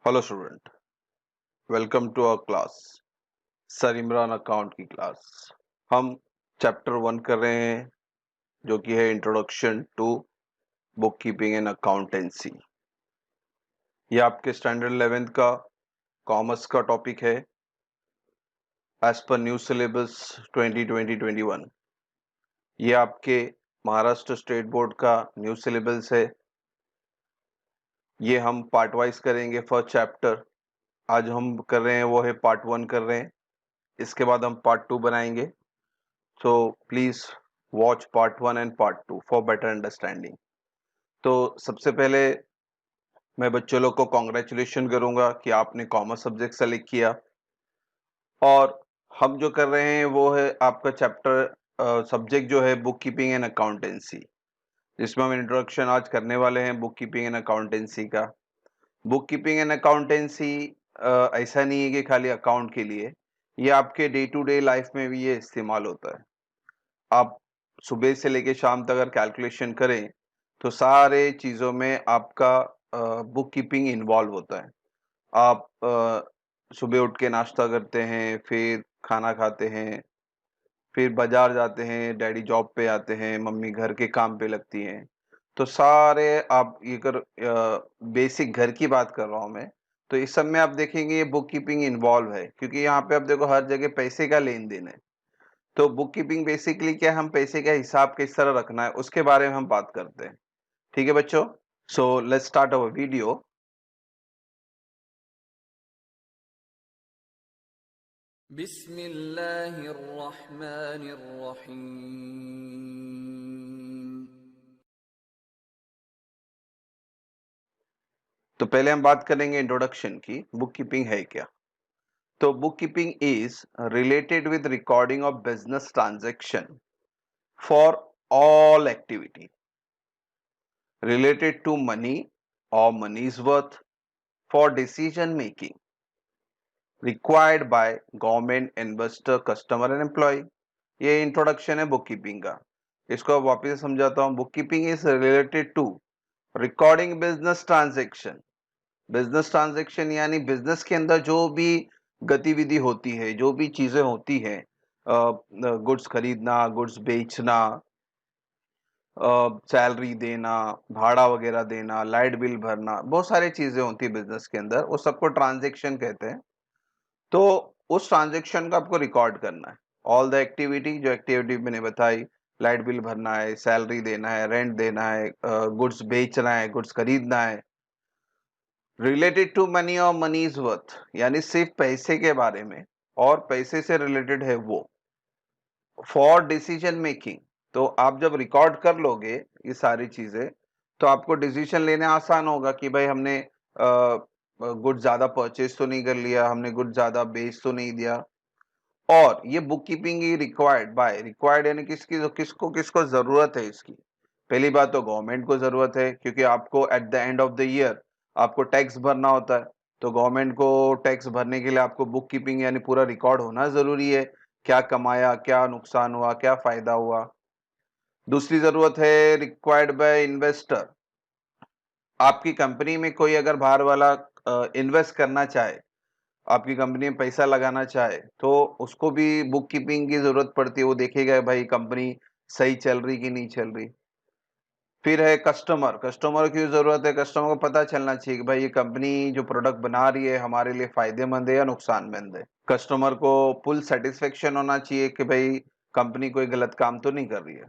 Hello student, welcome to our class sir Imran account की क्लास। हम चैप्टर 1 कर रहे हैं जो कि है introduction to book keeping and accountancy. ये आपके स्टैंडर्ड 11th का कॉमर्स का टॉपिक है एज पर न्यू सिलेबस 2020-21। ये आपके महाराष्ट्र स्टेट बोर्ड का न्यू सिलेबस है। ये हम पार्ट वाइज करेंगे। फर्स्ट चैप्टर आज हम कर रहे हैं वो है पार्ट 1 कर रहे हैं, इसके बाद हम पार्ट 2 बनाएंगे। So please watch part 1 and part 2 for better understanding। तो सबसे पहले मैं बच्चों लोग को कॉन्ग्रेचुलेशन करूंगा कि आपने कॉमर्स सब्जेक्ट सेलेक्ट किया। और हम जो कर रहे हैं वो है आपका चैप्टर सब्जेक्ट जो है बुक कीपिंग एंड अकाउंटेंसी, जिसमें हम इंट्रोडक्शन आज करने वाले हैं बुक कीपिंग एंड अकाउंटेंसी का। बुक कीपिंग एंड अकाउंटेंसी ऐसा नहीं है कि खाली अकाउंट के लिए, ये आपके डे टू डे लाइफ में भी ये इस्तेमाल होता है। आप सुबह से लेके शाम तक अगर कैलकुलेशन करें तो सारे चीज़ों में आपका बुक कीपिंग इन्वॉल्व होता है। आप सुबह उठ के नाश्ता करते हैं, फिर खाना खाते हैं, फिर बाजार जाते हैं, डैडी जॉब पे आते हैं, मम्मी घर के काम पे लगती हैं। तो सारे आप ये कर बेसिक घर की बात कर रहा हूँ मैं। तो इस सब में आप देखेंगे ये बुक कीपिंग इन्वॉल्व है, क्योंकि यहाँ पे आप देखो हर जगह पैसे का लेन देन है। तो बुक कीपिंग बेसिकली क्या, हम पैसे का हिसाब किस तरह रखना है उसके बारे में हम बात करते हैं। ठीक है बच्चों, so let's start our video. बिस्मिल्लाहिर्रहमानिर्रहीम। तो पहले हम बात करेंगे इंट्रोडक्शन की, बुक कीपिंग है क्या। तो book keeping is related with recording of business transaction for all activity related to money or money's worth for decision making required by government, investor, customer and employee। ये introduction है book keeping का। इसको अब वापस से समझाता हूँ। Book keeping is related to recording business transaction. Business transaction यानी बिजनेस के अंदर जो भी गतिविधि होती है, जो भी चीजें होती हैं, गुड्स खरीदना, गुड्स बेचना, सैलरी देना, भाड़ा वगैरह देना, लाइट बिल भरना, बहुत सारी चीजें होती है बिजनेस के अंदर, उस सबको ट्रांजेक्शन कहते हैं। तो उस ट्रांजेक्शन को आपको रिकॉर्ड करना है। ऑल द एक्टिविटी, जो एक्टिविटी मैंने बताई, लाइट बिल भरना है, सैलरी देना है, रेंट देना है, गुड्स बेचना है, गुड्स खरीदना है। रिलेटेड टू मनी और मनी इज वर्थ यानी सिर्फ पैसे के बारे में और पैसे से रिलेटेड है वो। फॉर डिसीजन मेकिंग, तो आप जब रिकॉर्ड कर लोगे ये सारी चीजें, तो आपको डिसीजन लेने आसान होगा कि भाई हमने गुड ज्यादा परचेज तो नहीं कर लिया, हमने गुड ज्यादा बेच तो नहीं दिया। और ये book keeping he required by, required यानी किसकी, किसको किसको जरूरत है इसकी। पहली बात तो गवर्नमेंट को जरूरत है, क्योंकि आपको at the end of the year आपको टैक्स भरना होता है। तो गवर्नमेंट को टैक्स भरने के लिए आपको बुक कीपिंग यानी पूरा रिकॉर्ड होना जरूरी है। क्या कमाया, क्या नुकसान हुआ, क्या फायदा हुआ। दूसरी जरूरत है रिक्वायर्ड बाय इन्वेस्टर। आपकी कंपनी में कोई अगर बाहर वाला इन्वेस्ट करना चाहे, आपकी कंपनी में पैसा लगाना चाहे, तो उसको भी बुक कीपिंग की जरूरत पड़ती है। वो देखेगा भाई कंपनी सही चल रही कि नहीं चल रही। फिर है कस्टमर। कस्टमर की जरूरत है, कस्टमर को पता चलना चाहिए कि भाई ये कंपनी जो प्रोडक्ट बना रही है हमारे लिए फायदेमंद है या नुकसानमंद है। कस्टमर को फुल सेटिस्फेक्शन होना चाहिए कि भाई कंपनी कोई गलत काम तो नहीं कर रही है।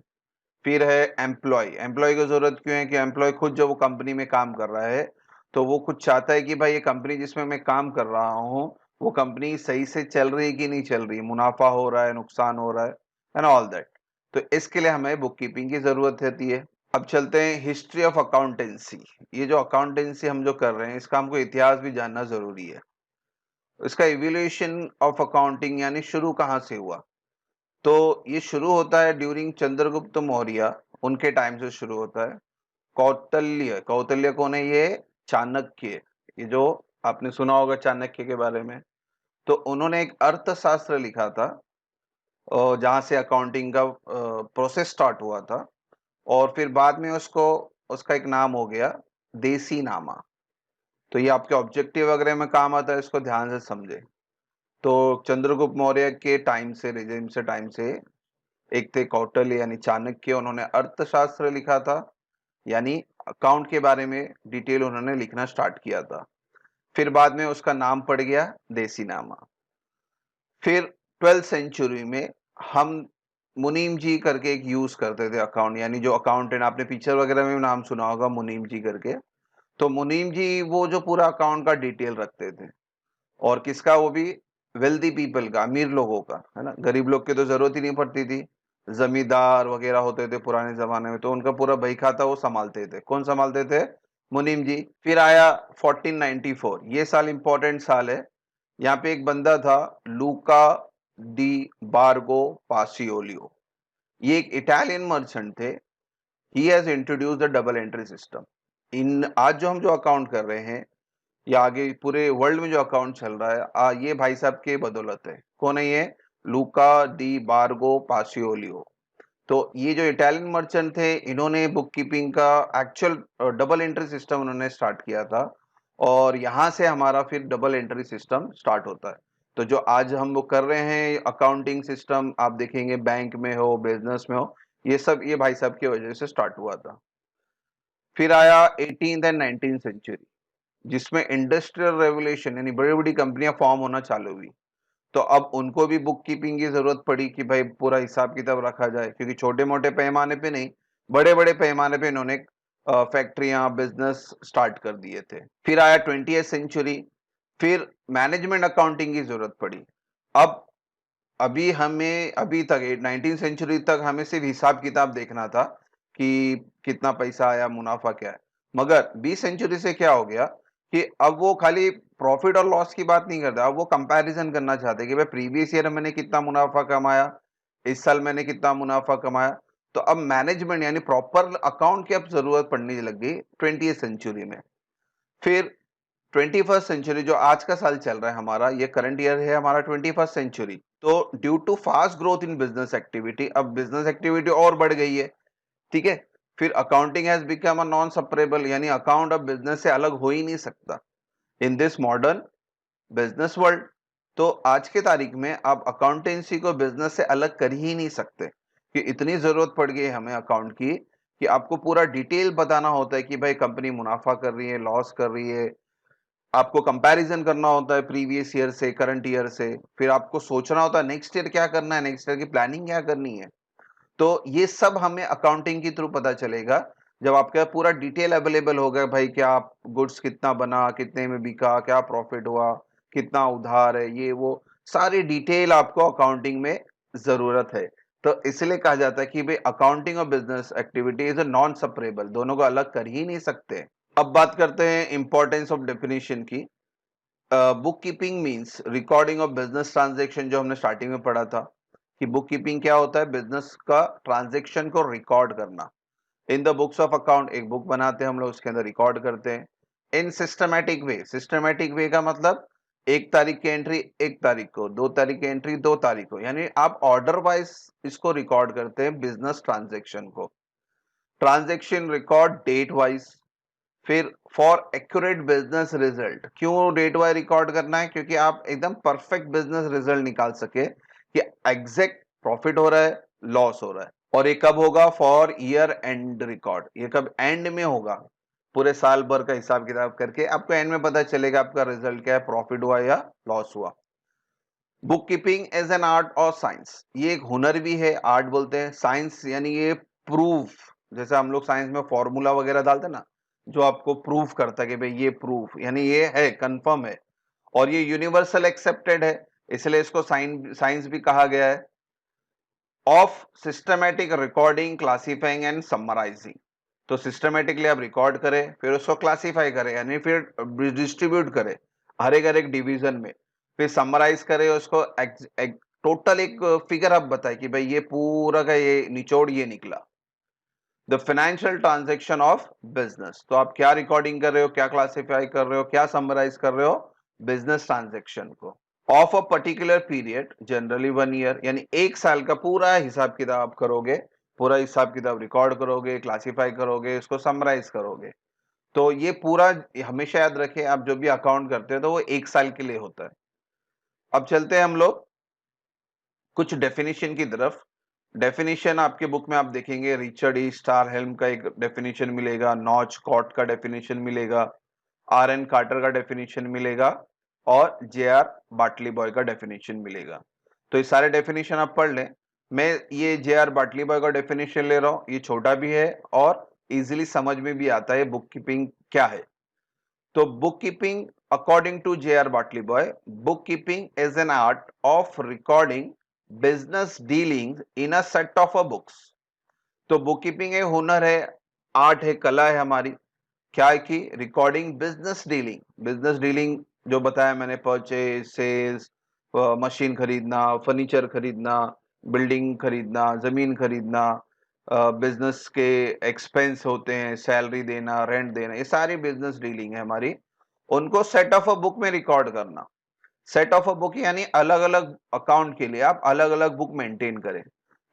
फिर है एम्प्लॉय। एम्प्लॉय की जरूरत क्यों है कि एम्प्लॉय खुद जब वो कंपनी में काम कर रहा है तो वो खुद चाहता है कि भाई ये कंपनी जिसमें मैं काम कर रहा हूँ वो कंपनी सही से चल रही है कि नहीं चल रही, मुनाफा हो रहा है, नुकसान हो रहा है, एंड ऑल दैट। तो इसके लिए हमें बुक कीपिंग की जरूरत होती है। अब चलते हैं हिस्ट्री ऑफ अकाउंटेंसी। ये जो अकाउंटेंसी हम जो कर रहे हैं इसका हमको इतिहास भी जानना जरूरी है। इसका इवोल्यूशन ऑफ अकाउंटिंग यानी शुरू कहाँ से हुआ। तो ये शुरू होता है ड्यूरिंग चंद्रगुप्त मौर्य, उनके टाइम से शुरू होता है। कौटिल्य, कौटिल्य कौन है ये, चाणक्य। ये जो आपने सुना होगा चाणक्य के बारे में। तो उन्होंने एक अर्थशास्त्र लिखा था जहां से अकाउंटिंग का प्रोसेस स्टार्ट हुआ था। और फिर बाद में उसको, उसका एक नाम हो गया देसी नामा। तो ये आपके ऑब्जेक्टिव वगैरह में काम आता है, इसको ध्यान से समझे। तो चंद्रगुप्त मौर्य के टाइम से, रिजिम से टाइम से एक थे कौटिल्य यानी चाणक्य, उन्होंने अर्थशास्त्र लिखा था, यानी अकाउंट के बारे में डिटेल उन्होंने लिखना स्टार्ट किया था। फिर बाद में उसका नाम पड़ गया देसीनामा। फिर 12th सेंचुरी में हम मुनीम जी करके एक यूज करते थे अकाउंट, यानी जो अकाउंटेंट, आपने पिक्चर वगैरह में भी नाम सुना होगा मुनीम जी करके। तो मुनीम जी वो जो पूरा अकाउंट का डिटेल रखते थे, और किसका, वो भी वेल्दी पीपल का, अमीर लोगों का, है ना। गरीब लोग की तो जरूरत ही नहीं पड़ती थी, जमींदार वगैरह होते थे पुराने जमाने में, तो उनका पूरा बही खाता वो संभालते थे। कौन संभालते थे? मुनीम जी। फिर आया 1494, ये साल इंपॉर्टेंट साल है। यहाँ पे एक बंदा था, लूका डी बार्गो पासियोलियो, ये एक इटालियन मर्चेंट थे। He has introduce the double entry system. इन आज जो हम जो अकाउंट कर रहे हैं, या आगे पूरे वर्ल्ड में जो अकाउंट चल रहा है, ये भाई साहब के बदौलत है। कौन है ये? लूका डी बार्गो पासियोलियो। तो ये जो इटालियन मर्चेंट थे, इन्होंने बुक कीपिंग का एक्चुअल डबल एंट्री सिस्टम उन्होंने स्टार्ट किया था, और यहां से हमारा फिर डबल एंट्री सिस्टम स्टार्ट होता है। तो जो आज हम वो कर रहे हैं अकाउंटिंग सिस्टम, आप देखेंगे बैंक में हो, बिजनेस में हो, ये सब ये भाई साहब की वजह से स्टार्ट हुआ था। फिर आया 18th एंड 19th सेंचुरी, जिसमें इंडस्ट्रियल रेवोल्यूशन यानी बड़ी बड़ी कंपनियां फॉर्म होना चालू हुई। तो अब उनको भी बुक कीपिंग की जरूरत पड़ी कि भाई पूरा हिसाब किताब रखा जाए, क्योंकि छोटे मोटे पैमाने पे नहीं, बड़े बड़े पैमाने पे इन्होंने फैक्ट्रियां, बिजनेस स्टार्ट कर दिए थे। फिर आया 20th सेंचुरी, फिर मैनेजमेंट अकाउंटिंग की जरूरत पड़ी। अब अभी तक 19th सेंचुरी तक हमें सिर्फ हिसाब किताब देखना था कि कितना पैसा आया, मुनाफा क्या है। मगर 20 सेंचुरी से क्या हो गया कि अब वो खाली प्रॉफिट और लॉस की बात नहीं करता, अब वो कंपैरिजन करना चाहते कि भाई प्रीवियस ईयर मैंने कितना मुनाफा कमाया, इस साल मैंने कितना मुनाफा कमाया। तो अब मैनेजमेंट यानी प्रॉपर अकाउंट की अब जरूरत पड़ने लग गई 20th सेंचुरी में। फिर 21st सेंचुरी, जो आज का साल चल रहा है हमारा, ये करंट ईयर है हमारा 21st सेंचुरी। तो due to fast growth in business activity, अब बिजनेस एक्टिविटी और बढ़ गई है, ठीक है। फिर accounting has become a non separable, यानी अकाउंट अब बिजनेस से अलग हो ही नहीं सकता in this modern business world. तो आज के तारीख में आप अकाउंटेंसी को बिजनेस से अलग कर ही नहीं सकते, कि इतनी जरूरत पड़ गई हमें अकाउंट की कि आपको पूरा डिटेल बताना होता है कि भाई कंपनी मुनाफा कर रही है, लॉस कर रही है। आपको कंपैरिजन करना होता है प्रीवियस ईयर से, करंट ईयर से। फिर आपको सोचना होता है नेक्स्ट ईयर क्या करना है, नेक्स्ट ईयर की प्लानिंग क्या करनी है। तो ये सब हमें अकाउंटिंग के थ्रू पता चलेगा, जब आपका पूरा डिटेल अवेलेबल होगा, भाई क्या गुड्स कितना बना, कितने में बिका, क्या प्रॉफिट हुआ, कितना उधार है, ये वो सारी डिटेल आपको अकाउंटिंग में जरूरत है। तो इसलिए कहा जाता है कि भाई अकाउंटिंग और business activity is a non separable, दोनों को अलग कर ही नहीं सकते। अब बात करते हैं इंपॉर्टेंस ऑफ डेफिनेशन की। Book keeping means recording of business transaction, जो हमने स्टार्टिंग में पढ़ा था कि बुक कीपिंग क्या होता है, बिजनेस का ट्रांजेक्शन को रिकॉर्ड करना। In the books of account, एक बुक बनाते हैं हम लोग, उसके अंदर रिकॉर्ड करते हैं इन सिस्टमैटिक वे। सिस्टमैटिक वे का मतलब 1 तारीख की एंट्री 1 तारीख को, 2 तारीख की एंट्री 2 तारीख को, यानी आप ऑर्डर वाइज इसको रिकॉर्ड करते हैं बिजनेस ट्रांजेक्शन को। Transaction record date wise. फिर फॉर एक्यूरेट बिजनेस रिजल्ट, क्यों डेट वाइज रिकॉर्ड करना है? क्योंकि आप एकदम परफेक्ट बिजनेस रिजल्ट निकाल सके कि एग्जैक्ट प्रॉफिट हो रहा है, लॉस हो रहा है। और ये कब होगा? फॉर ईयर एंड रिकॉर्ड, ये कब एंड में होगा? पूरे साल भर का हिसाब किताब करके आपको एंड में पता चलेगा आपका रिजल्ट क्या है, प्रॉफिट हुआ या लॉस हुआ। Book keeping as an art और साइंस, ये एक हुनर भी है, आर्ट बोलते हैं। साइंस यानी ये प्रूफ, जैसे हम लोग साइंस में फॉर्मूला वगैरह डालते हैं ना, जो आपको प्रूफ करता है कि भाई ये प्रूफ, यानी ये है, कंफर्म है, और ये यूनिवर्सल एक्सेप्टेड है, इसलिए इसको साइंस भी कहा गया है। Of systematic recording, classifying and summarising, तो सिस्टमैटिकली आप रिकॉर्ड करें, फिर उसको क्लासिफाई करें, यानी फिर डिस्ट्रीब्यूट करें हर एक डिवीजन में, फिर समराइज करें उसको, टोटल एक फिगर आप बताए कि भाई ये पूरा का ये निचोड़ ये निकला। The financial transaction of business, तो आप क्या रिकॉर्डिंग कर रहे हो, क्या क्लासिफाई कर रहे हो, क्या समराइज कर रहे हो? बिजनेस ट्रांजेक्शन को। Of a particular period, generally 1 year, यानी 1 साल का पूरा हिसाब किताब आप करोगे, पूरा हिसाब किताब रिकॉर्ड करोगे, क्लासिफाई करोगे, इसको समराइज करोगे। तो ये पूरा हमेशा याद रखें, आप जो भी अकाउंट करते हो तो वो 1 साल के लिए होता है। अब चलते हैं हम लोग कुछ डेफिनेशन की तरफ। डेफिनेशन आपके बुक में आप देखेंगे, रिचर्ड ई स्टारहेल्म का एक डेफिनेशन मिलेगा, नॉच कॉट का डेफिनेशन मिलेगा, आर एन कार्टर का डेफिनेशन मिलेगा और जे आर बाटली बॉय का डेफिनेशन मिलेगा। तो ये सारे डेफिनेशन आप पढ़ लें। मैं ये जे आर बाटली बॉय का डेफिनेशन ले रहा हूं, ये छोटा भी है और इजीली समझ में भी आता है बुक कीपिंग क्या है। तो book keeping according to J R Batliboi, book keeping is an art of recording business dealing in a set of a books. तो बुक कीपिंग एक हुनर है, आर्ट है, कला है हमारी, क्या है कि recording business dealing. Business dealing जो बताया मैंने, परचेज, सेल्स, मशीन खरीदना, फर्नीचर खरीदना, बिल्डिंग खरीदना, जमीन खरीदना, बिजनेस के एक्सपेंस होते हैं, सैलरी देना, रेंट देना, ये सारी बिजनेस डीलिंग है हमारी। उनको सेट ऑफ अ बुक में रिकॉर्ड करना। सेट ऑफ अ बुक यानी अलग अलग अकाउंट के लिए आप अलग अलग बुक मेंटेन करें।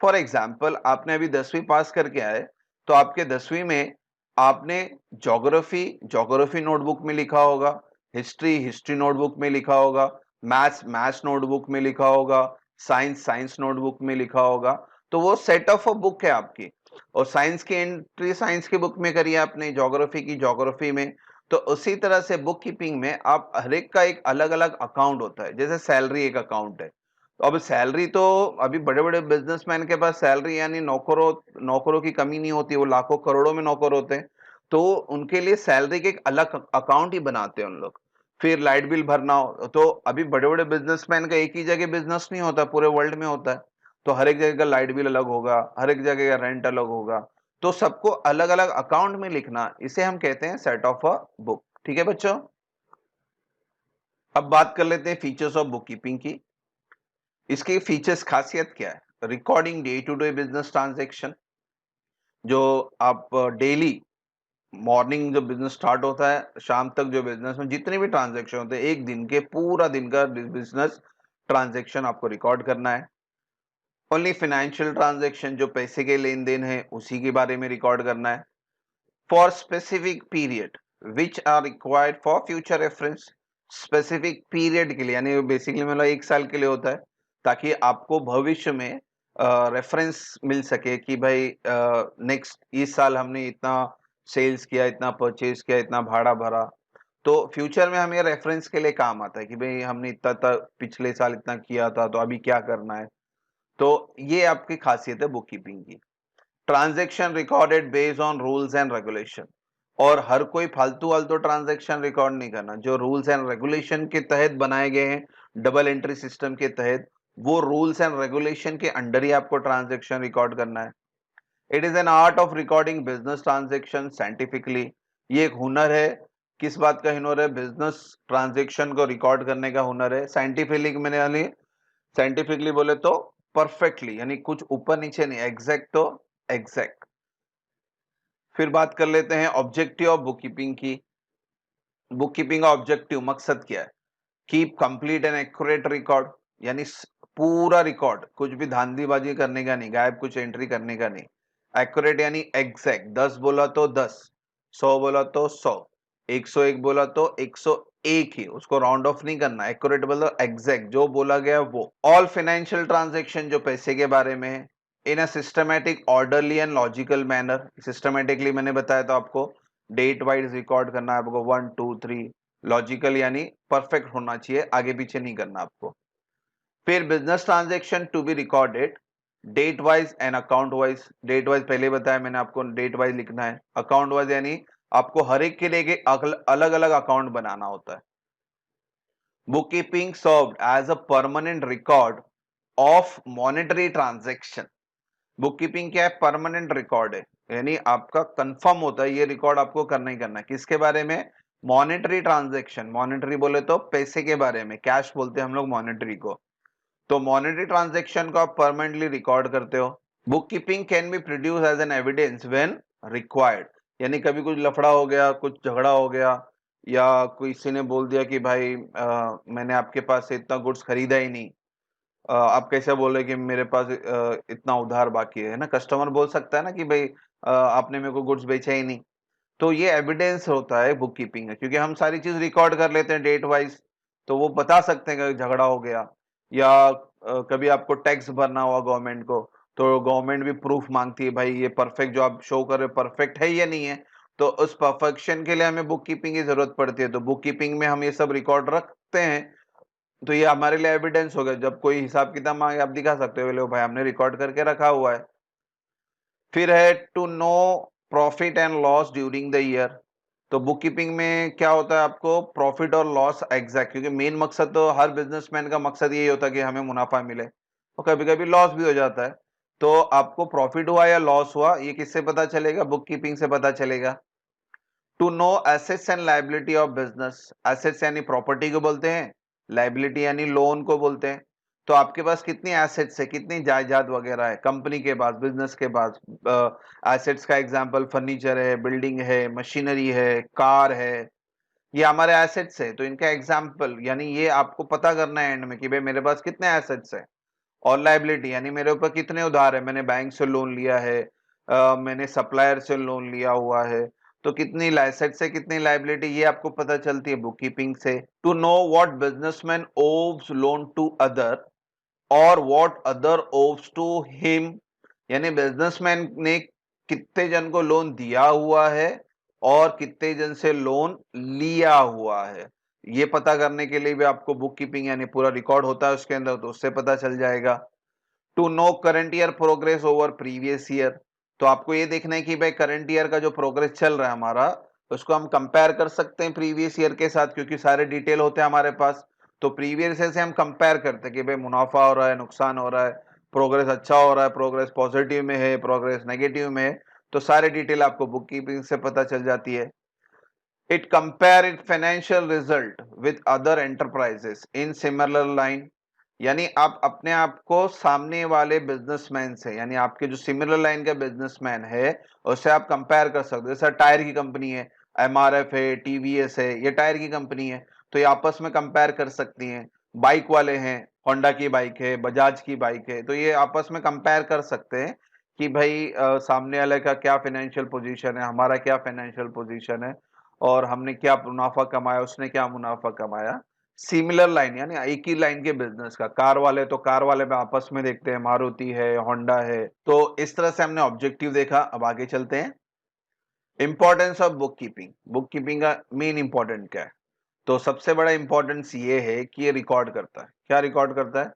फॉर एग्जाम्पल, आपने अभी 10वीं पास करके आए, तो आपके 10वीं में आपने ज्योग्राफी ज्योग्राफी नोटबुक में लिखा होगा, हिस्ट्री हिस्ट्री नोटबुक में लिखा होगा, मैथ्स मैथ्स नोटबुक में लिखा होगा, साइंस साइंस नोटबुक में लिखा होगा। तो वो सेट ऑफ अ बुक है आपकी। और साइंस की एंट्री साइंस की बुक में करी आपने, ज्योग्राफी की ज्योग्राफी में। तो उसी तरह से बुक कीपिंग में आप हर एक का एक अलग अलग अकाउंट होता है। जैसे सैलरी एक अकाउंट है, तो अब सैलरी तो अभी बड़े बड़े बिजनेसमैन के पास सैलरी यानी नौकरों नौकरों की कमी नहीं होती, वो लाखों करोड़ों में नौकर होते हैं। तो उनके लिए सैलरी के एक अलग अकाउंट ही बनाते हैं उन लोग। फिर लाइट बिल भरना हो, तो अभी बड़े बड़े बिजनेसमैन का एक ही जगह बिजनेस नहीं होता, पूरे वर्ल्ड में होता है। तो हर एक जगह का लाइट बिल अलग होगा, हर एक जगह का रेंट अलग होगा। तो सबको अलग अलग अकाउंट में लिखना, इसे हम कहते हैं सेट ऑफ अ बुक। ठीक है बच्चों, अब बात कर लेते हैं फीचर्स ऑफ बुक कीपिंग की। इसकी फीचर्स खासियत क्या है? Recording day to day business transaction, जो आप डेली मॉर्निंग जब बिजनेस स्टार्ट होता है, शाम तक जो बिजनेस में जितने भी ट्रांजेक्शन होते हैं, एक दिन के पूरा दिन का बिजनेस ट्रांजेक्शन आपको रिकॉर्ड करना है। ओनली फाइनेंशियल ट्रांजेक्शन, जो पैसे के लेन देन है, उसी के बारे में रिकॉर्ड करना है। For specific period which are required for future reference, specific period के लिए, यानी बेसिकली मतलब 1 साल के लिए होता है, ताकि आपको भविष्य में रेफरेंस मिल सके कि भाई नेक्स्ट इस साल हमने इतना सेल्स किया, इतना परचेज किया, इतना भाड़ा भरा। तो फ्यूचर में हमें रेफरेंस के लिए काम आता है कि भाई हमने इतना पिछले साल इतना किया था, तो अभी क्या करना है। तो ये आपकी खासियत है बुक कीपिंग की। Transaction recorded based on rules and regulation, और हर कोई फालतू वालतू ट्रांजैक्शन रिकॉर्ड नहीं करना, जो रूल्स एंड रेगुलेशन के तहत बनाए गए हैं, डबल एंट्री सिस्टम के तहत, वो रूल्स एंड रेगुलेशन के अंडर ही आपको ट्रांजैक्शन रिकॉर्ड करना है। It is an art of recording business transaction scientifically, ये एक हुनर है। किस बात का हुनर है? बिजनेस ट्रांजैक्शन को रिकॉर्ड करने का हुनर है। साइंटिफिकली मैंने यानी साइंटिफिकली बोले तो परफेक्टली, यानी कुछ ऊपर नीचे नहीं, एग्जैक्ट तो एग्जैक्ट। फिर बात कर लेते हैं ऑब्जेक्टिव ऑफ बुक कीपिंग की। बुक कीपिंग का ऑब्जेक्टिव, मकसद क्या है? Keep complete and accurate record, यानी पूरा रिकॉर्ड, कुछ भी धांधलीबाजी करने का नहीं, गायब कुछ एंट्री करने का नहीं। एक्यूरेट यानी एग्जैक्ट, 10 बोला तो 10, 100 बोला तो 100, 101 बोला तो 101 ही, उसको राउंड ऑफ नहीं करना। एक्यूरेट बोला एग्जैक्ट, जो बोला गया वो। ऑल फाइनेंशियल ट्रांजेक्शन, जो पैसे के बारे में है, in a systematic orderly and logical manner. Systematically मैंने बताया था आपको, डेट वाइज रिकॉर्ड करना है आपको, 1 2 3। लॉजिकल यानी परफेक्ट होना चाहिए, आगे पीछे नहीं करना आपको। फिर business transaction to be recorded date wise and account wise. Date wise पहले बताया मैंने आपको, डेट वाइज लिखना है। अकाउंट वाइज यानी आपको हर एक के लिए अलग अलग अकाउंट बनाना होता है। bookkeeping served as a permanent record of monetary transaction। Bookkeeping क्या है? परमानेंट रिकॉर्ड है, यानी आपका कंफर्म होता है, ये रिकॉर्ड आपको करना ही करना है। किसके बारे में? Monetary transaction. मॉनेटरी बोले तो पैसे के बारे में, कैश बोलते हैं हम लोग मॉनेटरी को। तो मॉनेटरी ट्रांजैक्शन को आप परमानेंटली रिकॉर्ड करते हो। Book keeping can be produce as an evidence when required, यानी कभी कुछ लफड़ा हो गया, कुछ झगड़ा हो गया, या किसी ने बोल दिया कि भाई मैंने आपके पास से इतना गुड्स खरीदा ही नहीं, आप कैसे बोले कि मेरे पास इतना उधार बाकी है ना। कस्टमर बोल सकता है ना कि भाई आपने मेरे को गुड्स बेचा ही नहीं। तो ये एविडेंस होता है बुक कीपिंग में, क्योंकि हम सारी चीज रिकॉर्ड कर लेते हैं डेट वाइज, तो वो बता सकते हैं कि झगड़ा हो गया, या कभी आपको टैक्स भरना हुआ गवर्नमेंट को, तो गवर्नमेंट भी प्रूफ मांगती है, भाई ये परफेक्ट जो आप शो कर रहे हो परफेक्ट है या नहीं है। तो उस परफेक्शन के लिए हमें बुक कीपिंग की जरूरत पड़ती है, तो बुक कीपिंग में हम ये सब रिकॉर्ड रखते हैं। तो ये हमारे लिए एविडेंस हो गया, जब कोई हिसाब किताब मांगे आप दिखा सकते हो, लो भाई हमने रिकॉर्ड करके रखा हुआ है। फिर है to know profit and loss during the year. तो बुक कीपिंग में क्या होता है, आपको प्रॉफिट और लॉस एग्जैक्ट, क्योंकि मेन मकसद तो हर बिजनेसमैन का मकसद यही होता है कि हमें मुनाफा मिले, और कभी कभी लॉस भी हो जाता है। तो आपको प्रॉफिट हुआ या लॉस हुआ ये किससे पता चलेगा, बुक कीपिंग से पता चलेगा। To know assets and liability of business. Assets यानी प्रॉपर्टी को बोलते हैं, लाइबिलिटी यानी लोन को बोलते हैं। तो आपके पास कितनी एसेट्स है, कितनी जायदाद वगैरह है कंपनी के पास, बिजनेस के पास। एसेट्स का एग्जांपल फर्नीचर है, बिल्डिंग है, मशीनरी है, कार है, ये हमारे एसेट्स है। तो इनका एग्जांपल यानी ये आपको पता करना है एंड में कि भाई मेरे पास कितने एसेट्स है। और लाइबिलिटी यानी मेरे ऊपर कितने उधार है, मैंने बैंक से लोन लिया है, मैंने सप्लायर से लोन लिया हुआ है। तो कितनी एसेट से कितनी लाइबिलिटी ये आपको पता चलती है बुक कीपिंग से। To know what businessman owes loan to other और what other owes to him, यानी बिजनेसमैन ने कितने जन को लोन दिया हुआ है और कितने जन से लोन लिया हुआ है, ये पता करने के लिए भी आपको बुक कीपिंग यानी पूरा रिकॉर्ड होता है उसके अंदर, तो उससे पता चल जाएगा। To know current year progress over previous year. तो आपको ये देखना है कि भाई करंट ईयर का जो प्रोग्रेस चल रहा है हमारा, उसको हम कंपेयर कर सकते हैं प्रीवियस ईयर के साथ, क्योंकि सारे डिटेल होते हैं हमारे पास। तो प्रीवियस ईयर से हम कंपेयर करते हैं कि भाई मुनाफा हो रहा है, नुकसान हो रहा है, प्रोग्रेस अच्छा हो रहा है, प्रोग्रेस पॉजिटिव में है, प्रोग्रेस नेगेटिव में है। तो सारे डिटेल आपको बुक कीपिंग से पता चल जाती है। It compare its financial result with other enterprises in similar line। यानी आप अपने आप को सामने वाले बिजनेसमैन से, यानी आपके जो सिमिलर लाइन का बिजनेसमैन है उससे आप कंपेयर कर सकते हो। जैसे टायर की कंपनी है, एमआरएफ है, टीवीएस है, ये टायर की कंपनी है, तो ये आपस में कंपेयर कर सकती हैं। बाइक वाले हैं, होंडा की बाइक है, बजाज की बाइक है, तो ये आपस में कंपेयर कर सकते हैं कि भाई सामने वाले का क्या फाइनेंशियल पोजीशन है, हमारा क्या फाइनेंशियल पोजीशन है, और हमने क्या मुनाफा कमाया, उसने क्या मुनाफा कमाया। सिमिलर लाइन यानी एक ही लाइन के बिजनेस का, कार वाले तो कार वाले में आपस में देखते हैं, मारुति है, होंडा है। तो इस तरह से हमने ऑब्जेक्टिव देखा। अब आगे चलते हैं। Importance of book keeping. Book keeping का मेन इंपॉर्टेंट क्या है, तो सबसे बड़ा इंपॉर्टेंस ये है कि ये रिकॉर्ड करता है। क्या रिकॉर्ड करता है,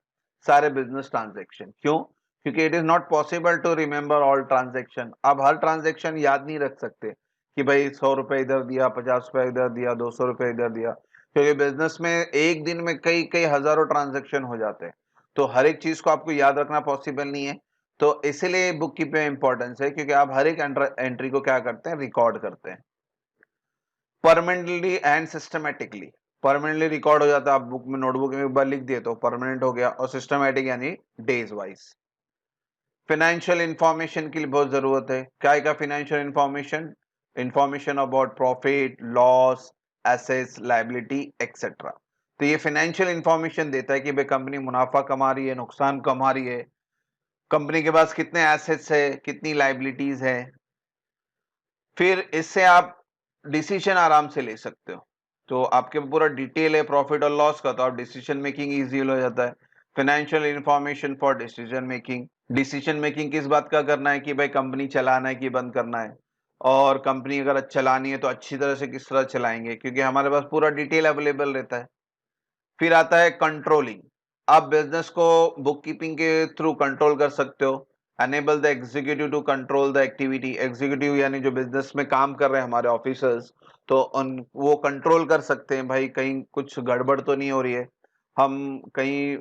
सारे बिजनेस ट्रांजैक्शन। क्यों, क्योंकि it is not possible to remember all transaction. आप हर ट्रांजैक्शन याद नहीं रख सकते कि भाई 100 रुपए इधर दिया, 50 रुपए इधर दिया, 200 रुपए इधर दिया, क्योंकि बिजनेस में एक दिन में कई कई हजारों ट्रांजैक्शन हो जाते हैं। तो हर एक चीज को आपको याद रखना पॉसिबल नहीं है। तो इसीलिए बुक कीपिंग इंपॉर्टेंस है, क्योंकि आप हर एक एंट्री को क्या करते हैं, रिकॉर्ड करते हैं permanently and systematically. Permanently record हो जाता है, आप बुक में नोटबुक में एक बार लिख दिए तो परमानेंट हो गया, और सिस्टमेटिक यानी डेज वाइज। फाइनेंशियल इंफॉर्मेशन की बहुत जरूरत है। क्या है, financial information, information about profit loss assets liability etcetera. तो ये फाइनेंशियल इंफॉर्मेशन देता है कि भाई कंपनी मुनाफा कमा रही है, नुकसान कमा रही है, कंपनी के पास कितने एसेट्स है, कितनी लायबिलिटीज है। फिर इससे आप डिसीजन आराम से ले सकते हो। तो आपके पूरा डिटेल है प्रॉफिट और लॉस का, तो आप डिसीजन मेकिंग इजी हो जाता है। Financial information for decision making. Decision making किस बात का करना है कि भाई कंपनी चलाना है कि बंद करना है, और कंपनी अगर चलानी है तो अच्छी तरह से किस तरह चलाएंगे, क्योंकि हमारे पास पूरा डिटेल अवेलेबल रहता है। फिर आता है कंट्रोलिंग। आप बिजनेस को बुक कीपिंग के थ्रू कंट्रोल कर सकते हो। Enable the executive to control the activity. Executive यानी जो बिजनेस में काम कर रहे हैं हमारे ऑफिसर्स, तो उन वो कंट्रोल कर सकते हैं, भाई कहीं कुछ गड़बड़ तो नहीं हो रही है, हम कहीं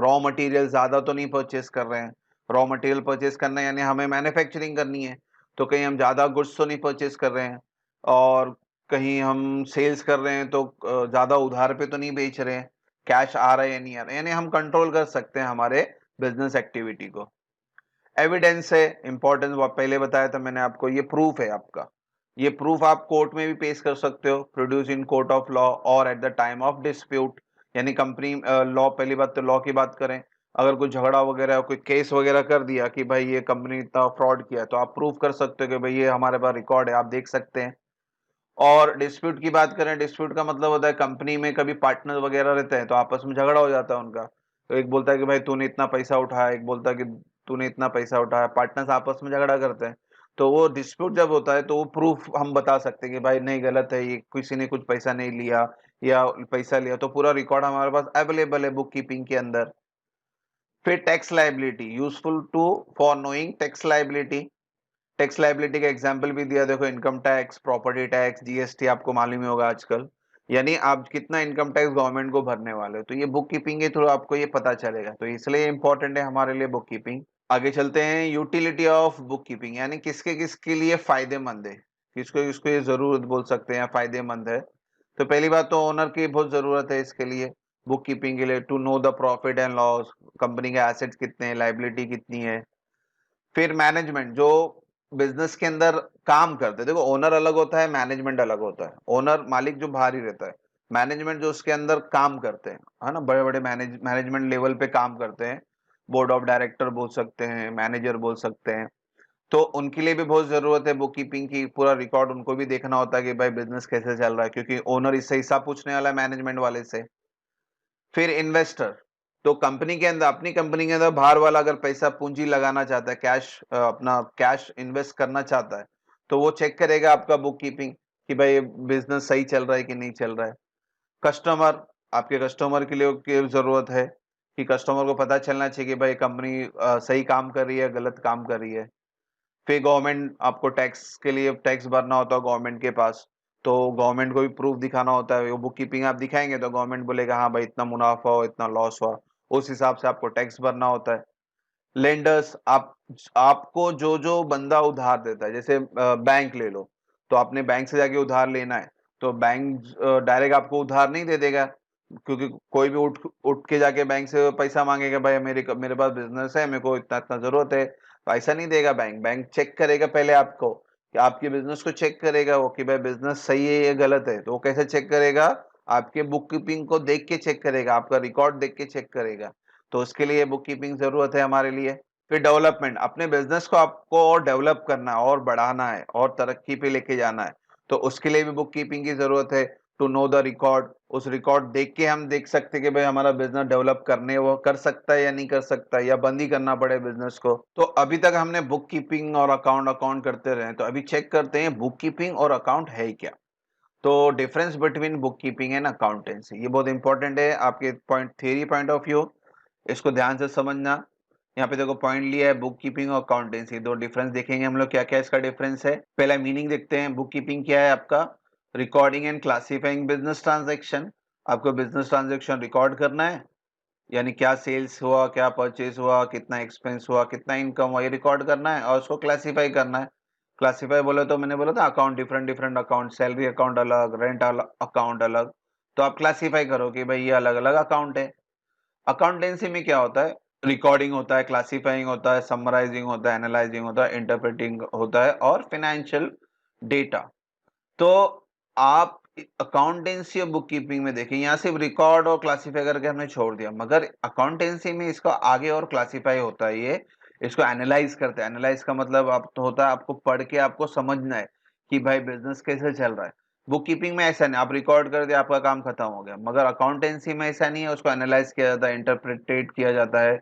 रॉ मटेरियल ज्यादा तो नहीं परचेस कर रहे हैं। रॉ मटेरियल परचेस करना है यानी हमें मैन्युफैक्चरिंग करनी है, तो कहीं हम ज्यादा गुड्स तो नहीं परचेस कर रहे हैं, और कहीं हम सेल्स कर रहे हैं तो ज्यादा उधार पे तो नहीं बेच रहे हैं, कैश आ रहा है या नहीं आ रहा है, यानी हम कंट्रोल कर सकते हैं हमारे बिजनेस एक्टिविटी को। एविडेंस है इंपॉर्टेंस, वो पहले बताया था मैंने आपको, ये प्रूफ है आपका। ये प्रूफ आप कोर्ट में भी पेश कर सकते हो, produce in court of law और at the time of dispute. यानी कंपनी लॉ, पहली बात तो लॉ की बात करें, अगर कोई झगड़ा वगैरह कोई केस वगैरह कर दिया कि भाई ये कंपनी इतना फ्रॉड किया, तो आप प्रूव कर सकते हो कि भाई ये हमारे पास रिकॉर्ड है, आप देख सकते हैं। और डिस्प्यूट की बात करें, डिस्प्यूट का मतलब होता है कंपनी में कभी पार्टनर वगैरह रहते हैं तो आपस में झगड़ा हो जाता है उनका। तो एक बोलता है कि भाई तूने इतना पैसा उठाया, एक बोलता है कि तूने इतना पैसा उठाया, पार्टनर्स आपस में झगड़ा करते हैं। तो वो डिस्प्यूट जब होता है तो वो प्रूफ हम बता सकते हैं कि भाई नहीं, गलत है ये, किसी ने कुछ पैसा नहीं लिया या पैसा लिया, तो पूरा रिकॉर्ड हमारे पास अवेलेबल है बुक कीपिंग के अंदर। फिर tax liability, useful to for knowing tax liability. Tax liability का एग्जांपल भी दिया, देखो income tax, property tax, GST आपको मालूम ही होगा आजकल, यानी आप कितना इनकम टैक्स गवर्नमेंट को भरने वाले हो, तो ये बुक कीपिंग के थ्रू आपको ये पता चलेगा, तो इसलिए इंपॉर्टेंट है हमारे लिए बुक कीपिंग। आगे चलते हैं, यूटिलिटी ऑफ बुक कीपिंग, यानी किसके किसके लिए फायदेमंद है, किसको किसको ये जरूरत बोल सकते हैं, फायदेमंद है। तो पहली बात तो ओनर की बहुत जरूरत है इसके लिए, बुक कीपिंग के लिए, to know the profit and loss, company के एसेट्स कितने हैं, लाइबिलिटी कितनी है। फिर मैनेजमेंट, जो बिजनेस के अंदर काम करते हैं, देखो ओनर अलग होता है, मैनेजमेंट अलग होता है। ओनर मालिक जो बाहर ही रहता है, मैनेजमेंट जो उसके अंदर काम करते हैं, है ना, बड़े बड़े मैनेजमेंट लेवल पे काम करते हैं, बोर्ड ऑफ डायरेक्टर बोल सकते हैं, मैनेजर बोल सकते हैं। तो उनके लिए भी बहुत जरूरत है बुक कीपिंग की, पूरा रिकॉर्ड उनको भी देखना होता है कि भाई बिजनेस कैसे चल रहा है, क्योंकि ओनर इससे हिसाब पूछने वाला है मैनेजमेंट वाले से। फिर इन्वेस्टर, तो कंपनी के अंदर, अपनी कंपनी के अंदर बाहर वाला अगर पैसा पूंजी लगाना चाहता है, कैश, अपना कैश इन्वेस्ट करना चाहता है, तो वो चेक करेगा आपका बुक कीपिंग कि भाई बिजनेस सही चल रहा है कि नहीं चल रहा है। कस्टमर, आपके कस्टमर के लिए की जरूरत है कि कस्टमर को पता चलना चाहिए कि भाई कंपनी सही काम कर रही है, गलत काम कर रही है। फिर गवर्नमेंट, आपको टैक्स के लिए टैक्स भरना होता है गवर्नमेंट के पास, तो गवर्नमेंट को भी प्रूफ दिखाना होता है, वो बुक कीपिंग आप दिखाएंगे तो गवर्नमेंट बोलेगा हाँ भाई इतना मुनाफा हो, इतना लॉस हुआ, उस हिसाब से आपको टैक्स भरना होता है। लेंडर्स, आप, आपको जो जो बंदा उधार देता है, जैसे बैंक ले लो, तो आपने बैंक से जाके उधार लेना है, तो बैंक डायरेक्ट आपको उधार नहीं दे देगा, क्योंकि कोई भी उठ उठ के जाके बैंक से पैसा मांगेगा, भाई मेरे पास बिजनेस है, मेरे को इतना इतना जरूरत है, तो ऐसा नहीं देगा बैंक। बैंक चेक करेगा पहले आपको, कि आपके बिजनेस को चेक करेगा वो कि भाई बिजनेस सही है या गलत है, तो वो कैसे चेक करेगा, आपके बुक कीपिंग को देख के चेक करेगा, आपका रिकॉर्ड देख के चेक करेगा। तो उसके लिए बुक कीपिंग जरूरत है हमारे लिए। फिर डेवलपमेंट, अपने बिजनेस को आपको और डेवलप करना है, और बढ़ाना है, और तरक्की पे लेके जाना है, तो उसके लिए भी बुक कीपिंग की जरूरत है। टू नो द रिकॉर्ड, उस रिकॉर्ड देख के हम देख सकते हैं कि भाई हमारा बिजनेस डेवलप करने वो कर सकता है या नहीं कर सकता, या बंद ही करना पड़े बिजनेस को। तो अभी तक हमने बुक कीपिंग और अकाउंट अकाउंट करते रहे, तो अभी चेक करते हैं बुक कीपिंग और अकाउंट है क्या। तो difference between book keeping and accountancy, ये बहुत इंपॉर्टेंट है आपके point, theory point of view, इसको ध्यान से समझना। यहाँ पे देखो पॉइंट लिया है, बुक कीपिंग और अकाउंटेंसी, दो डिफरेंस देखेंगे हम लोग, क्या क्या इसका डिफरेंस है। पहला मीनिंग देखते हैं, बुक कीपिंग क्या है आपका, recording and classifying business transaction, आपको बिजनेस ट्रांजेक्शन रिकॉर्ड करना है, यानी क्या सेल्स हुआ, क्या परचेज हुआ, कितना एक्सपेंस हुआ, कितना इनकम हुआ, ये रिकॉर्ड करना है और उसको क्लासिफाई करना है। क्लासिफाई बोले तो मैंने बोला था account, different different account, salary account अलग, रेंट अकाउंट अलग, तो आप क्लासिफाई करो कि भाई ये अलग अलग अकाउंट है। अकाउंटेंसी में क्या होता है, रिकॉर्डिंग होता है, क्लासिफाइंग होता है, समराइजिंग होता है, एनालाइजिंग होता है, इंटरप्रेटिंग होता है, और फाइनेंशियल डेटा। तो आप अकाउंटेंसी और बुक कीपिंग में देखिए, यहाँ सिर्फ रिकॉर्ड और क्लासिफाई करके हमने छोड़ दिया, मगर अकाउंटेंसी में इसका आगे और क्लासिफाई होता है, ये इसको एनालाइज करते हैं। एनालाइज का मतलब आप तो होता है आपको पढ़ के आपको समझना है कि भाई बिजनेस कैसे चल रहा है। बुक कीपिंग में ऐसा नहीं, आप रिकॉर्ड कर दिया आपका काम खत्म हो गया, मगर अकाउंटेंसी में ऐसा नहीं है, उसको एनालाइज किया जाता है, इंटरप्रिटेट किया जाता है।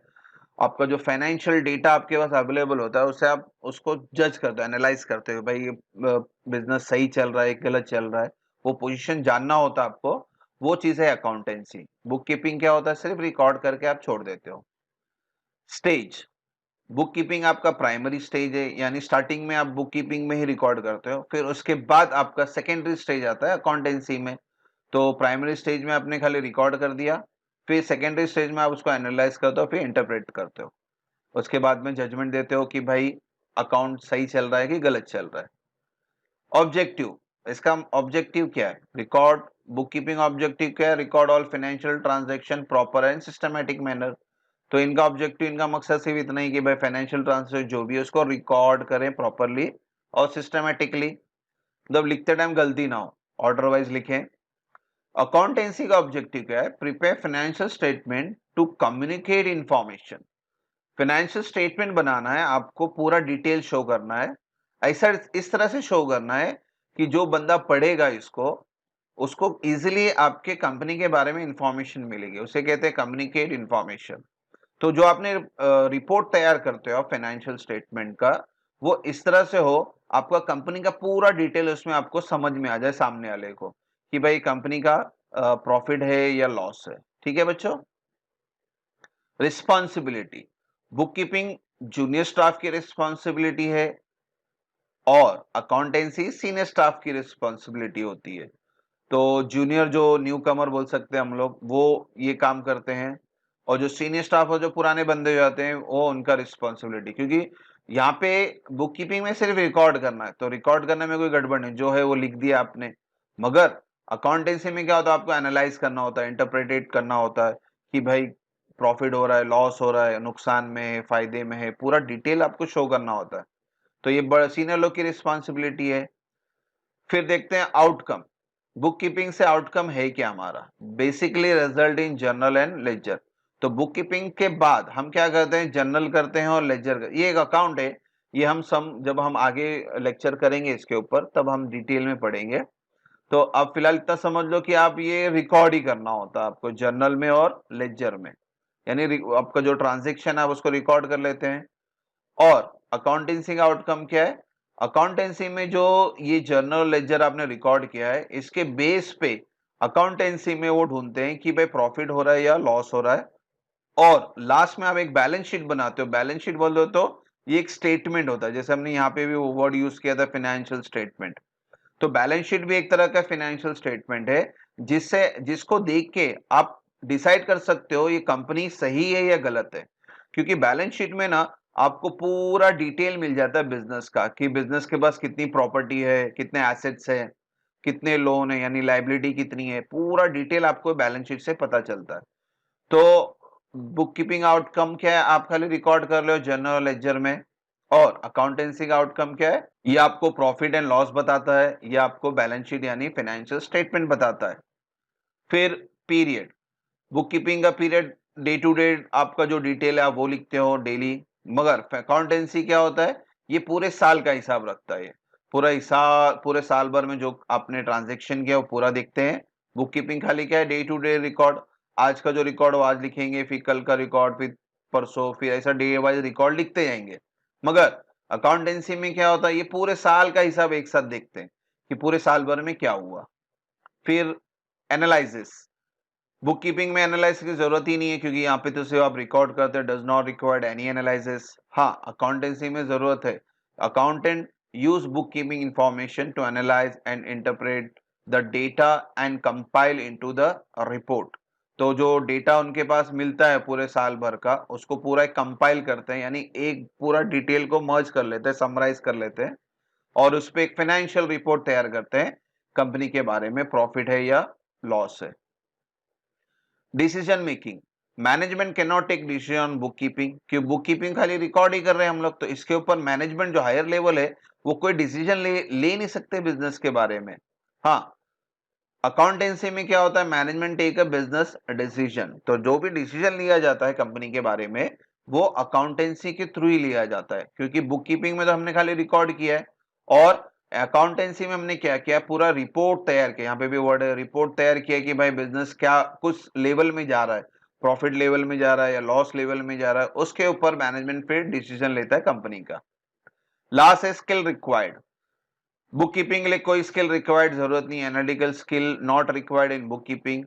आपका जो फाइनेंशियल डेटा आपके पास अवेलेबल होता है, उससे आप उसको जज करते हो, एनालाइज करते हो, भाई ये बिजनेस सही चल रहा है, गलत चल रहा है, वो पोजीशन जानना होता है आपको। वो चीज है अकाउंटेंसी। बुक कीपिंग क्या होता है, सिर्फ रिकॉर्ड करके आप छोड़ देते हो। स्टेज, बुक कीपिंग आपका प्राइमरी स्टेज है, यानी स्टार्टिंग में आप बुक कीपिंग में ही रिकॉर्ड करते हो, फिर उसके बाद आपका सेकेंडरी स्टेज आता है अकाउंटेंसी में। तो प्राइमरी स्टेज में आपने खाली रिकॉर्ड कर दिया, फिर सेकेंडरी स्टेज में आप उसको एनालाइज करते हो, फिर इंटरप्रेट करते हो, उसके बाद में जजमेंट देते हो कि भाई अकाउंट सही चल रहा है कि गलत चल रहा है। ऑब्जेक्टिव, इसका ऑब्जेक्टिव क्या है, रिकॉर्ड, बुक कीपिंग ऑब्जेक्टिव क्या है, record all financial transaction proper and systematic manner. तो इनका ऑब्जेक्टिव, इनका मकसद सिर्फ इतना ही कि भाई फाइनेंशियल ट्रांजैक्शन जो भी है उसको रिकॉर्ड करें प्रॉपरली और सिस्टमैटिकली, मतलब लिखते टाइम गलती ना हो, ऑर्डर वाइज लिखें। अकाउंटेंसी का ऑब्जेक्टिव क्या है? Prepare financial statement to communicate information. Financial statement बनाना है, आपको पूरा डिटेल शो करना है, ऐसा इस तरह से शो करना है कि जो बंदा पढ़ेगा इसको, उसको इजीली आपके कंपनी के बारे में इंफॉर्मेशन मिलेगी, उसे कहते हैं कम्युनिकेट इंफॉर्मेशन। तो जो आपने रिपोर्ट तैयार करते हो फाइनेंशियल स्टेटमेंट का, वो इस तरह से हो, आपका कंपनी का पूरा डिटेल उसमें आपको समझ में आ जाए सामने वाले को कि भाई कंपनी का प्रॉफिट है या लॉस है। ठीक है बच्चों। Responsibility, book keeping junior staff की रिस्पॉन्सिबिलिटी है और अकाउंटेंसी सीनियर स्टाफ की रिस्पॉन्सिबिलिटी होती है। तो जूनियर जो न्यू कमर बोल सकते हैं हम लोग, वो ये काम करते हैं, और जो सीनियर स्टाफ हो, जो पुराने बंदे हो जाते हैं, वो उनका रिस्पॉन्सिबिलिटी, क्योंकि यहाँ पे बुक कीपिंग में सिर्फ रिकॉर्ड करना है, तो रिकॉर्ड करने में कोई गड़बड़ नहीं, जो है वो लिख दिया आपने। मगर अकाउंटेंसी में क्या होता है, आपको एनालाइज करना होता है, इंटरप्रेटेट करना होता है कि भाई प्रॉफिट हो रहा है, लॉस हो रहा है, नुकसान में है, फायदे में है, पूरा डिटेल आपको शो करना होता है। तो ये बड़ा सीनियर लोग की रिस्पॉन्सिबिलिटी है। फिर देखते हैं आउटकम। बुक कीपिंग से आउटकम है क्या हमारा? Basically result in journal and ledger. तो बुक कीपिंग के बाद हम क्या करते हैं? जर्नल करते हैं और लेजर। ये एक अकाउंट है, ये हम जब हम आगे लेक्चर करेंगे इसके ऊपर, तब हम डिटेल में पढ़ेंगे। तो अब फिलहाल इतना समझ लो कि आप ये रिकॉर्ड ही करना होता है आपको जर्नल में और लेजर में, यानी आपका जो ट्रांजेक्शन है आप उसको रिकॉर्ड कर लेते हैं। और अकाउंटेंसी का आउटकम क्या है? अकाउंटेंसी में जो ये जर्नल लेजर आपने रिकॉर्ड किया है, इसके बेस पे अकाउंटेंसी में वो ढूंढते हैं कि भाई प्रॉफिट हो रहा है या लॉस हो रहा है। और लास्ट में आप एक बैलेंस शीट बनाते हो। बैलेंस शीट बोल दो तो ये एक स्टेटमेंट होता है, जैसे हमने यहाँ पे भी वो वर्ड यूज किया था फाइनेंशियल स्टेटमेंट। तो बैलेंस शीट भी एक तरह का फाइनेंशियल स्टेटमेंट है, जिसको देख के आप डिसाइड कर सकते हो ये कंपनी सही है या गलत है। क्योंकि बैलेंस शीट में ना आपको पूरा डिटेल मिल जाता है बिजनेस का, कि बिजनेस के पास कितनी प्रॉपर्टी है, कितने एसेट्स है, कितने लोन है, यानी लाइबिलिटी कितनी है, पूरा डिटेल आपको बैलेंस शीट से पता चलता है। तो बुक कीपिंग आउटकम क्या है? आप खाली रिकॉर्ड कर लो जर्नल लेजर में। और अकाउंटेंसी का आउटकम क्या है? ये आपको प्रॉफिट एंड लॉस बताता है, ये आपको बैलेंस शीट यानी फाइनेंशियल स्टेटमेंट बताता है। फिर पीरियड, बुक कीपिंग का पीरियड डे टू डे आपका जो डिटेल है आप वो लिखते हो डेली। मगर अकाउंटेंसी क्या होता है? ये पूरे साल का हिसाब रखता है। पूरा हिसाब पूरे साल भर में जो आपने ट्रांजेक्शन किया वो पूरा देखते हैं। बुक कीपिंग खाली क्या है? Day to day record. आज का जो रिकॉर्ड हो आज लिखेंगे, फिर कल का रिकॉर्ड, फिर परसों, फिर ऐसा डे वाइज रिकॉर्ड लिखते जाएंगे। मगर अकाउंटेंसी में क्या होता है? ये पूरे साल का हिसाब एक साथ देखते हैं कि पूरे साल भर में क्या हुआ। फिर एनालिसिस, बुक कीपिंग में एनालिसिस की जरूरत ही नहीं है, क्योंकि यहाँ पे तो सिर्फ आप रिकॉर्ड करते हैं, does not required any analysis. हाँ, अकाउंटेंसी में जरूरत है। Accountant use book keeping information to analyse and interpret the data and compile into the report. तो जो डेटा उनके पास मिलता है पूरे साल भर का, उसको पूरा कंपाइल करते हैं, यानी एक पूरा डिटेल को मर्ज कर लेते हैं, समराइज कर लेते हैं, और उस पर एक फाइनेंशियल रिपोर्ट तैयार करते हैं कंपनी के बारे में, प्रॉफिट है या लॉस है। Decision making, management can not take decision on book keeping, क्योंकि बुक कीपिंग खाली रिकॉर्ड ही कर रहे हैं हम लोग, तो इसके ऊपर मैनेजमेंट जो हायर लेवल है वो कोई डिसीजन ले नहीं सकते बिजनेस के बारे में। हाँ, अकाउंटेंसी में क्या होता है? Management take a business decision. तो जो भी डिसीजन लिया जाता है कंपनी के बारे में, वो अकाउंटेंसी के थ्रू ही लिया जाता है, क्योंकि बुक कीपिंग में तो हमने खाली रिकॉर्ड किया है, और अकाउंटेंसी में हमने क्या किया? पूरा रिपोर्ट तैयार किया। यहाँ पे भी वर्ड है रिपोर्ट तैयार किया कि भाई बिजनेस क्या कुछ लेवल में जा रहा है, प्रॉफिट लेवल में जा रहा है या लॉस लेवल में जा रहा है, उसके ऊपर मैनेजमेंट फिर डिसीजन लेता है कंपनी का। लास्ट है स्किल रिक्वायर्ड। बुक कीपिंग के लिए कोई स्किल रिक्वायर्ड जरूरत नहीं है, analytical skill not required in book keeping.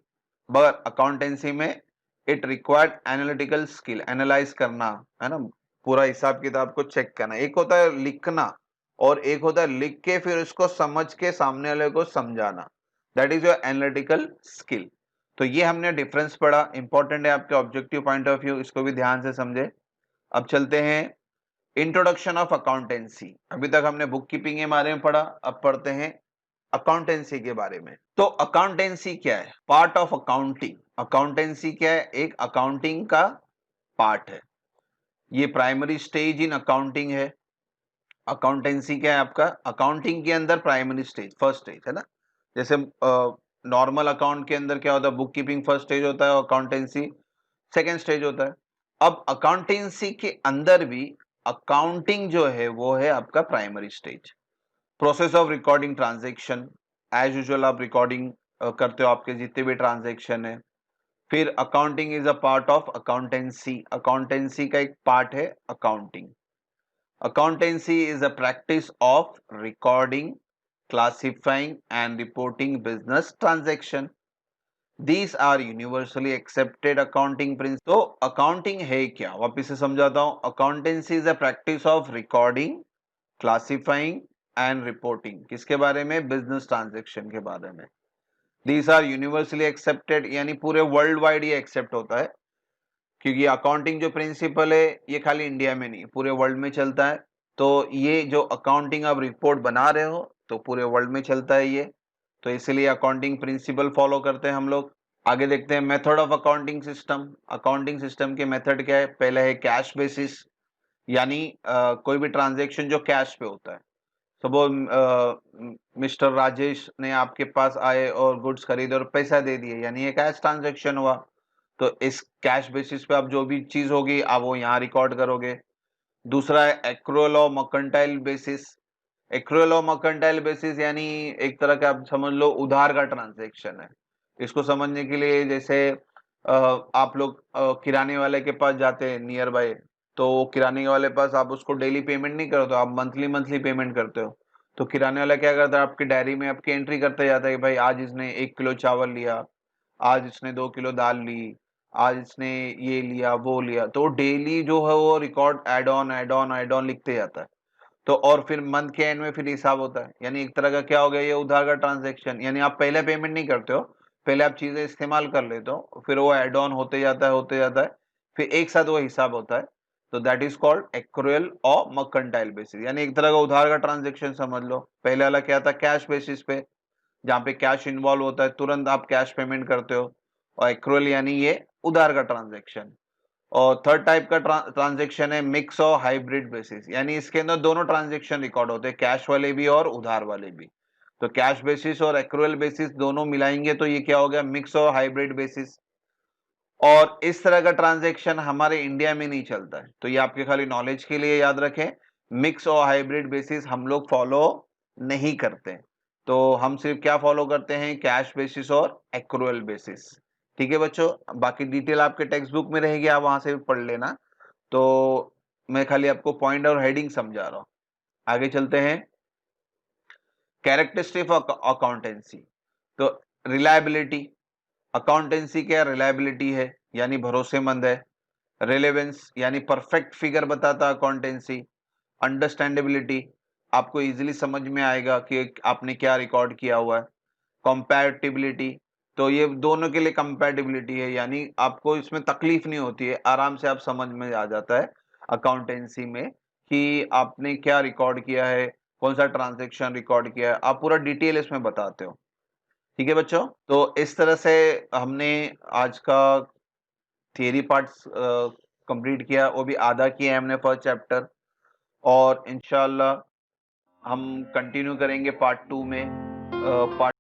But accountancy में it required analytical skill, analyse करना, है ना, पूरा हिसाब किताब को चेक करना। एक होता है लिखना, और एक होता है लिख के फिर उसको समझ के सामने वाले को समझाना, that is your analytical skill. तो ये हमने डिफरेंस पढ़ा, इंपॉर्टेंट है आपके ऑब्जेक्टिव पॉइंट ऑफ व्यू, इसको भी ध्यान से समझे। अब चलते हैं इंट्रोडक्शन ऑफ अकाउंटेंसी। अभी तक हमने बुक कीपिंग के बारे में पढ़ा, अब पढ़ते हैं अकाउंटेंसी के बारे में। तो अकाउंटेंसी क्या है? Part of accounting. अकाउंटेंसी क्या है? एक अकाउंटिंग का पार्ट है। ये प्राइमरी स्टेज इन अकाउंटिंग है। अकाउंटेंसी क्या है आपका? अकाउंटिंग के अंदर प्राइमरी स्टेज, फर्स्ट स्टेज है ना। जैसे नॉर्मल अकाउंट के अंदर क्या होता है, बुक कीपिंग फर्स्ट स्टेज होता है और अकाउंटेंसी सेकेंड स्टेज होता है। अब अकाउंटेंसी के अंदर भी अकाउंटिंग जो है वो है आपका primary stage. Process of recording transaction, as usual आप रिकॉर्डिंग करते हो आपके जितने भी ट्रांजेक्शन है। फिर accounting is a part of accountancy, accountancy का एक पार्ट है accounting. Accountancy is a practice of recording, classifying and reporting business transaction. These are universally accepted accounting principles. तो accounting है क्या, वापिस से समझाता हूं। Accountancy is a practice of recording, classifying and reporting. किसके बारे में, business transaction के बारे में। These are universally accepted, यानी पूरे वर्ल्ड वाइड ये एक्सेप्ट होता है, क्योंकि अकाउंटिंग जो प्रिंसिपल है ये खाली इंडिया में नहीं पूरे वर्ल्ड में चलता है। तो ये जो अकाउंटिंग आप रिपोर्ट बना रहे हो तो पूरे वर्ल्ड में चलता है ये, तो इसलिए अकाउंटिंग प्रिंसिपल फॉलो करते हैं हम लोग। आगे देखते हैं method of accounting system. Accounting system के मेथड क्या है, पहले है कैश बेसिस, यानी कोई भी ट्रांजेक्शन जो कैश पे होता है। सपोज मिस्टर राजेश ने आपके पास आए और गुड्स खरीदे और पैसा दे दिए, यानी ये कैश ट्रांजेक्शन हुआ। तो इस कैश बेसिस पे आप जो भी चीज होगी आप वो यहाँ रिकॉर्ड करोगे। दूसरा है एक्रूअल और मर्केंटाइल बेसिस। एक्रूअल और मर्केंटाइल बेसिस यानी एक तरह का आप समझ लो उधार का ट्रांजैक्शन है। इसको समझने के लिए जैसे आप लोग किराने वाले के पास जाते हैं नियर बाय, तो किराने वाले पास आप उसको डेली पेमेंट नहीं करते, आप मंथली मंथली पेमेंट करते हो। तो किराने वाला क्या करता है, आपकी डायरी में आपकी एंट्री करते जाता है कि भाई आज इसने 1 किलो चावल लिया, आज इसने 2 किलो दाल ली, आज इसने ये लिया वो लिया। तो डेली जो है वो record add on add on add on लिखते जाता है। तो और फिर मंथ के एंड में फिर हिसाब होता है, यानी एक तरह का क्या हो गया ये उधार का ट्रांजैक्शन। यानी आप पहले पेमेंट नहीं करते हो, पहले आप चीजें इस्तेमाल कर लेते हो, फिर वो ऐड ऑन होते जाता है होते जाता है, फिर एक साथ वो हिसाब होता है। तो दैट इज कॉल्ड एक्रूअल और मर्केंटाइल बेसिस, यानी एक तरह का उधार का ट्रांजेक्शन समझ लो। पहले वाला क्या था, कैश बेसिस पे, जहाँ पे कैश इन्वॉल्व होता है, तुरंत आप कैश पेमेंट करते हो। और एक्रूअल यानी ये उधार का ट्रांजैक्शन। और थर्ड टाइप का ट्रांजैक्शन है मिक्स और हाइब्रिड बेसिस, यानी इसके अंदर दोनों ट्रांजैक्शन रिकॉर्ड होते हैं, कैश वाले भी और उधार वाले भी। तो कैश बेसिस और एक्रूअल बेसिस दोनों मिलाएंगे तो ये क्या हो गया, मिक्स और हाइब्रिड बेसिस। और इस तरह का ट्रांजैक्शन हमारे इंडिया में नहीं चलता है, तो ये आपके खाली नॉलेज के लिए याद रखें। मिक्स और हाइब्रिड बेसिस हम लोग फॉलो नहीं करते, तो हम सिर्फ क्या फॉलो करते हैं, कैश बेसिस और एक्रूअल बेसिस। ठीक है बच्चों, बाकी डिटेल आपके टेक्स्ट बुक में रहेगी, आप वहां से भी पढ़ लेना। तो मैं खाली आपको पॉइंट और हेडिंग समझा रहा हूं। आगे चलते हैं, कैरेक्टरिस्टिक ऑफ अकाउंटेंसी। तो रिलायबिलिटी, अकाउंटेंसी क्या रिलायबिलिटी है, यानी भरोसेमंद है। रेलेवेंस यानी परफेक्ट फिगर बताता अकाउंटेंसी। अंडरस्टैंडेबिलिटी, आपको इजीली समझ में आएगा कि आपने क्या रिकॉर्ड किया हुआ है। कंपैटिबिलिटी, तो ये दोनों के लिए कंपैटिबिलिटी है, यानी आपको इसमें तकलीफ नहीं होती है, आराम से आप समझ में आ जाता है अकाउंटेंसी में कि आपने क्या रिकॉर्ड किया है, कौन सा ट्रांजैक्शन रिकॉर्ड किया है, आप पूरा डिटेल इसमें बताते हो। ठीक है बच्चों, तो इस तरह से हमने आज का थियरी पार्ट्स कंप्लीट किया, वो भी आधा किया हमने फर्स्ट चैप्टर। और इंशाल्लाह हम कंटिन्यू करेंगे पार्ट 2 में। पार्ट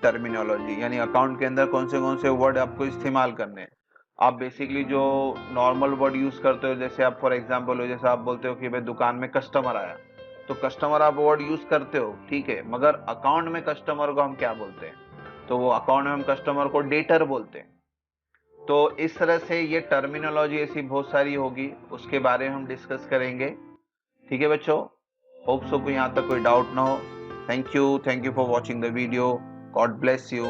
टर्मिनोलॉजी, यानी अकाउंट के अंदर कौन से वर्ड आपको इस्तेमाल करने हैं। आप बेसिकली जो नॉर्मल वर्ड यूज करते हो, जैसे आप फॉर एग्जांपल हो, जैसे आप बोलते हो कि भाई दुकान में कस्टमर आया, तो कस्टमर आप वर्ड यूज करते हो, ठीक है, मगर अकाउंट में कस्टमर को हम क्या बोलते हैं, तो वो अकाउंट में हम कस्टमर को डेटर बोलते हैं। तो इस तरह से ये टर्मिनोलॉजी ऐसी बहुत सारी होगी, उसके बारे में हम डिस्कस करेंगे। ठीक है बच्चों, होप सो को यहाँ तक कोई डाउट ना हो। Thank you for watching the video. God bless you.